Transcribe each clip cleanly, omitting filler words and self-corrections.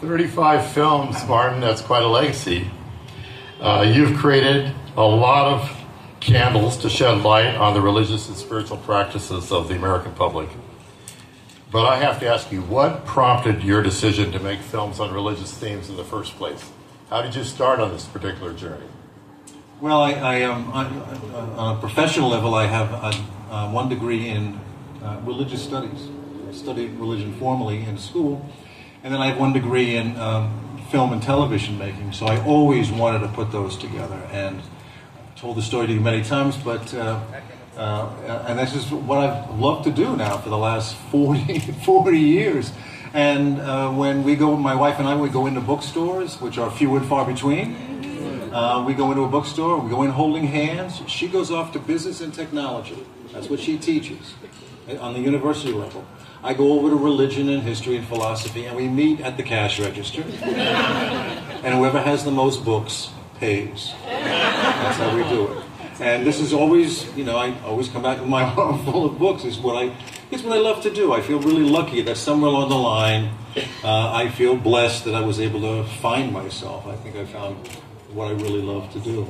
35 films, Martin, that's quite a legacy. You've created a lot of candles to shed light on the religious and spiritual practices of the American public. But I have to ask you, what prompted your decision to make films on religious themes in the first place? How did you start on this particular journey? Well, on a professional level, I have one degree in religious studies. I studied religion formally in school, and then I have one degree in film and television making. So I always wanted to put those together, and I've told the story to you many times, but and this is what I've loved to do now for the last 40 years. And when we go, my wife and I, we go into bookstores, which are few and far between. We go into a bookstore, we go in holding hands. She goes off to business and technology. That's what she teaches on the university level. I go over to religion and history and philosophy, and we meet at the cash register. And whoever has the most books pays. That's how we do it. And this is always, I always come back with my arm full of books. It's what I love to do. I feel really lucky that somewhere along the line, I feel blessed that I was able to find myself. I think I found what I really love to do.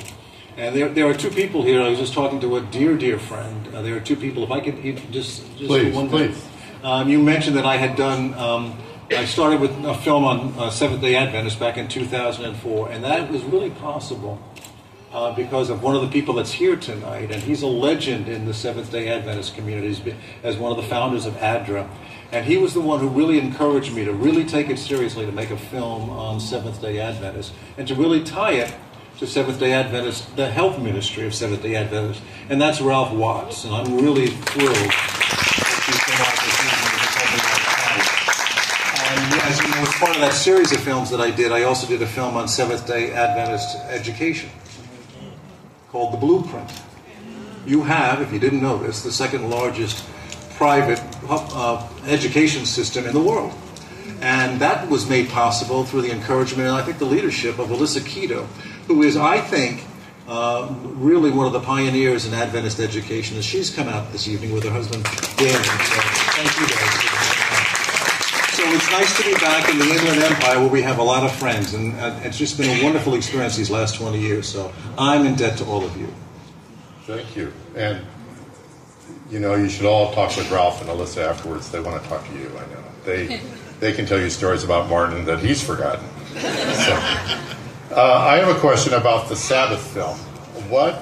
And there are two people here. I was just talking to a dear friend. There are two people. If I could just please, one please. Thing. You mentioned that I had done. I started with a film on Seventh-day Adventists back in 2004, and that was really possible because of one of the people that's here tonight, and he's a legend in the Seventh-day Adventist community as one of the founders of ADRA. And he was the one who really encouraged me to really take it seriously, to make a film on Seventh-day Adventists, and to really tie it to Seventh-day Adventists, the health ministry of Seventh-day Adventists. And that's Ralph Watts, and I'm really thrilled that he's come out this evening to tell me about it. And as you know, as part of that series of films that I did, I also did a film on Seventh-day Adventist education called The Blueprint. You have, if you didn't know this, the second largest private education system in the world. And that was made possible through the encouragement and I think the leadership of Alyssa Keto, who is, I think, really one of the pioneers in Adventist education. And she's come out this evening with her husband, Dan. So thank you guys. So it's nice to be back in the Inland Empire where we have a lot of friends. And it's just been a wonderful experience these last 20 years. So I'm in debt to all of you. Thank you. And you should all talk with Ralph and Alyssa afterwards. They want to talk to you, I know. They can tell you stories about Martin that he's forgotten. So, I have a question about the Sabbath film.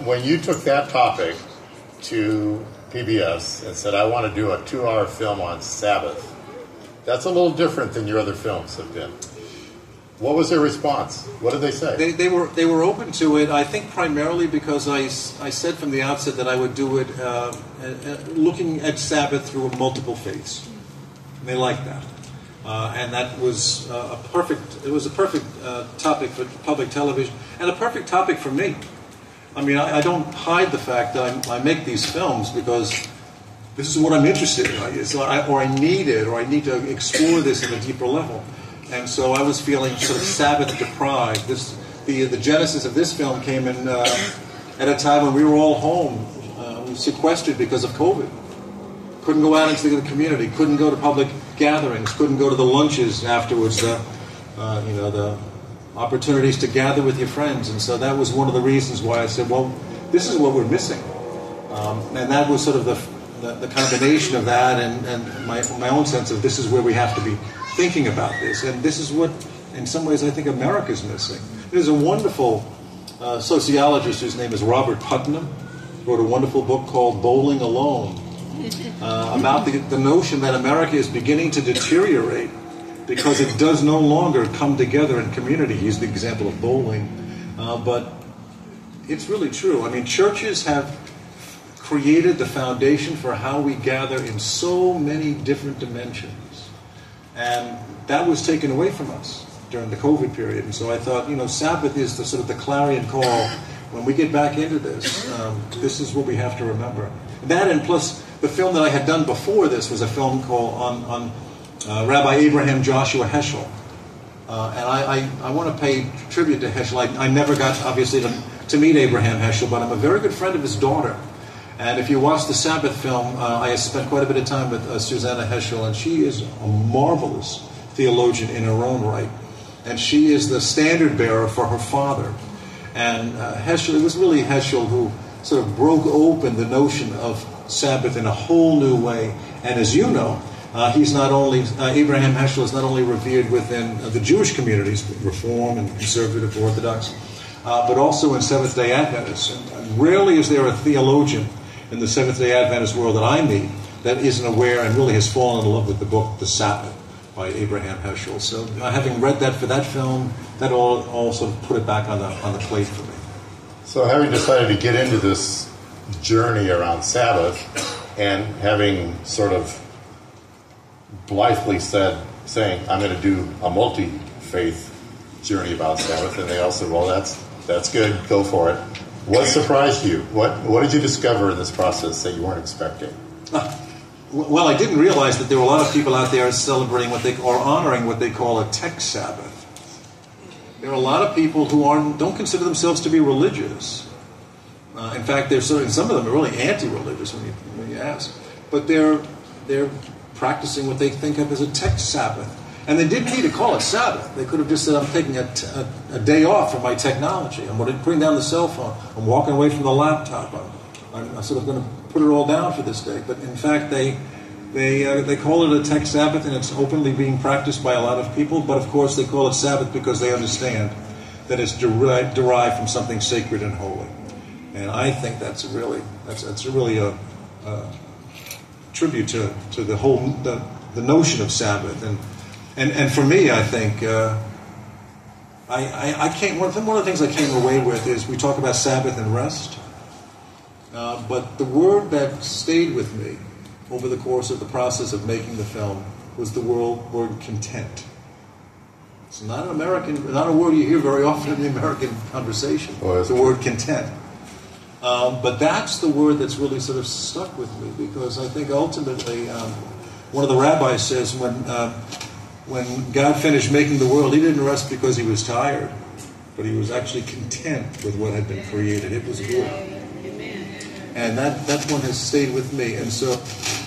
When you took that topic to PBS and said, I want to do a 2-hour film on Sabbath, that's a little different than your other films have been. What was their response? What did they say? They were open to it, I think primarily because I said from the outset that I would do it looking at Sabbath through multiple faiths. And they liked that. And that was a perfect topic for public television and a perfect topic for me. I mean, I don't hide the fact that I make these films because this is what I'm interested in. I need it, or I need to explore this at a deeper level. And so I was feeling sort of Sabbath deprived. The genesis of this film came in at a time when we were all home, sequestered because of COVID. Couldn't go out into the community, couldn't go to public gatherings, couldn't go to the lunches afterwards, the opportunities to gather with your friends. And so that was one of the reasons why I said, well, this is what we're missing. And that was sort of the combination of that and my own sense of this is where we have to be thinking about this. And this is what, in some ways, I think America's missing. There's a wonderful sociologist whose name is Robert Putnam, wrote a wonderful book called Bowling Alone, about the notion that America is beginning to deteriorate because it does no longer come together in community. He's the example of bowling. But it's really true. I mean, churches have created the foundation for how we gather in so many different dimensions. And that was taken away from us during the COVID period. And so I thought, Sabbath is the sort of the clarion call. When we get back into this, this is what we have to remember. That, and plus the film that I had done before this was a film called on Rabbi Abraham Joshua Heschel. And I want to pay tribute to Heschel. I never got, obviously, to meet Abraham Heschel, but I'm a very good friend of his daughter. And if you watch the Sabbath film, I spent quite a bit of time with Susanna Heschel, and she is a marvelous theologian in her own right. And she is the standard bearer for her father. And Heschel, it was really Heschel who sort of broke open the notion of Sabbath in a whole new way. And as you know, he's not only, Abraham Heschel is not only revered within the Jewish communities, Reform and Conservative Orthodox, but also in Seventh-day Adventists. And rarely is there a theologian in the Seventh-day Adventist world that I meet that isn't aware and really has fallen in love with the book, The Sabbath, by Abraham Heschel. So having read that for that film, that all sort of put it back on the plate for me. So having decided to get into this journey around Sabbath, and having sort of blithely saying, I'm going to do a multi-faith journey about Sabbath, and they all said, well, that's good, go for it. What surprised you? What did you discover in this process that you weren't expecting? Well, I didn't realize that there were a lot of people out there celebrating or honoring what they call a tech Sabbath. There are a lot of people who don't consider themselves to be religious. In fact, some of them are really anti-religious when you ask. But they're practicing what they think of as a tech Sabbath. And they didn't need to call it Sabbath. They could have just said, I'm taking a day off from my technology. I'm going to bring down the cell phone. I'm walking away from the laptop. I'm sort of going to put it all down for this day. But in fact, they call it a tech Sabbath, and it's openly being practiced by a lot of people. But of course, they call it Sabbath because they understand that it's derived from something sacred and holy. And I think that's really a tribute to the whole the notion of Sabbath. And for me, I think one of the things I came away with is we talk about Sabbath and rest. But the word that stayed with me over the course of the process of making the film was the word content. It's not not a word you hear very often in the American conversation. The word content. But that's the word that's really sort of stuck with me, because I think ultimately, one of the rabbis says when God finished making the world, he didn't rest because he was tired, but he was actually content with what had been created. It was good. And that one has stayed with me. And so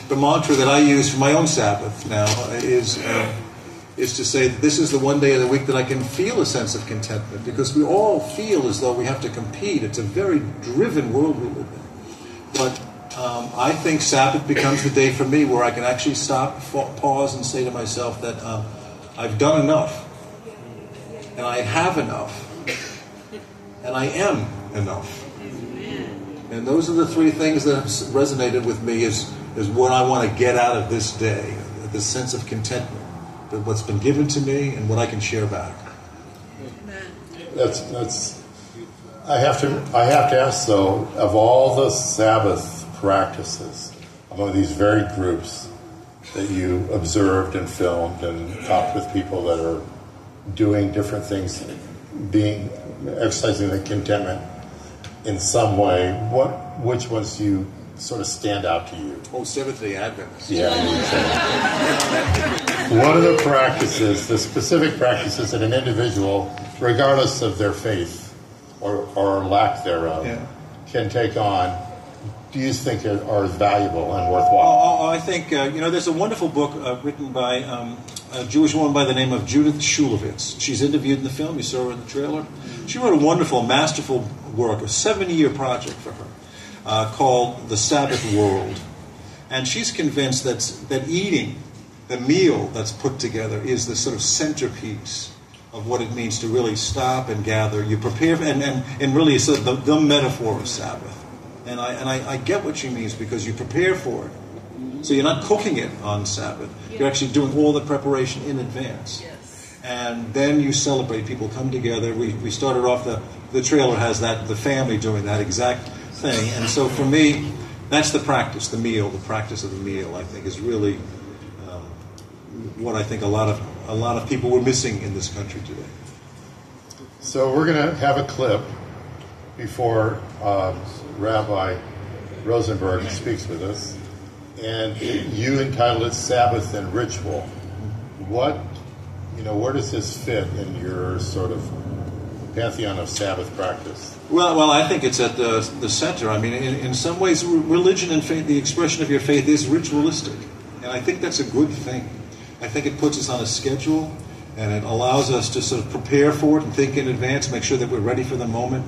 the mantra that I use for my own Sabbath now is to say that this is the one day of the week that I can feel a sense of contentment, because we all feel as though we have to compete. It's a very driven world we live in. But I think Sabbath becomes the day for me where I can actually stop, pause, and say to myself that I've done enough, and I have enough, and I am enough. And those are the three things that have resonated with me is what I want to get out of this day, this sense of contentment, that what's been given to me and what I can share back. That's. I have to ask though, of all the Sabbath practices among these varied groups that you observed and filmed and talked with people that are doing different things, exercising the contentment in some way, which ones do you sort of stand out to you? Oh, Seventh-day Adventists. Yeah. What are the practices, the specific practices that an individual, regardless of their faith or lack thereof, can take on? Do you think are valuable and worthwhile? I think there's a wonderful book written by a Jewish woman by the name of Judith Shulevitz. She's interviewed in the film. You saw her in the trailer. She wrote a wonderful, masterful work, a 7-year project for her, called The Sabbath World. And she's convinced that eating, the meal that's put together, is the sort of centerpiece of what it means to really stop and gather. You prepare, and really it's the metaphor of Sabbath. And I get what she means, because you prepare for it. So you're not cooking it on Sabbath. You're actually doing all the preparation in advance. Yes. And then you celebrate. People come together. We started off, the trailer has the family doing that exact thing. And so for me, that's the practice, the practice of the meal, I think, is really what I think a lot of people were missing in this country today. So we're going to have a clip before Rabbi Rosenberg speaks with us, and you entitled it Sabbath and Ritual. Where does this fit in your sort of pantheon of Sabbath practice? Well, I think it's at the center. I mean, in some ways, religion and faith, the expression of your faith is ritualistic, and I think that's a good thing. I think it puts us on a schedule, and it allows us to sort of prepare for it and think in advance, make sure that we're ready for the moment.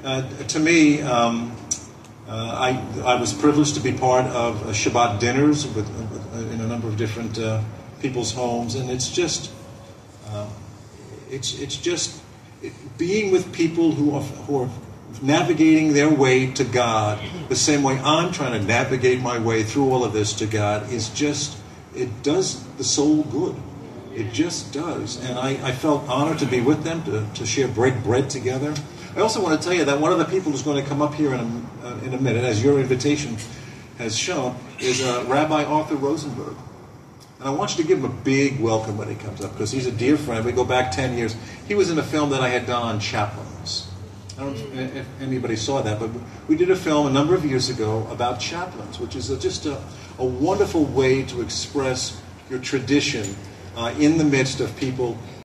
To me, I was privileged to be part of Shabbat dinners in a number of different people's homes, and it's just being with people who are navigating their way to God the same way I'm trying to navigate my way through all of this to God is just, it does the soul good. It just does. And I felt honored to be with them, to break bread together. I also want to tell you that one of the people who's going to come up here in a minute, as your invitation has shown, is Rabbi Arthur Rosenberg. And I want you to give him a big welcome when he comes up, because he's a dear friend. We go back 10 years. He was in a film that I had done on chaplains. I don't know if anybody saw that, but we did a film a number of years ago about chaplains, which is just a wonderful way to express your tradition in the midst of people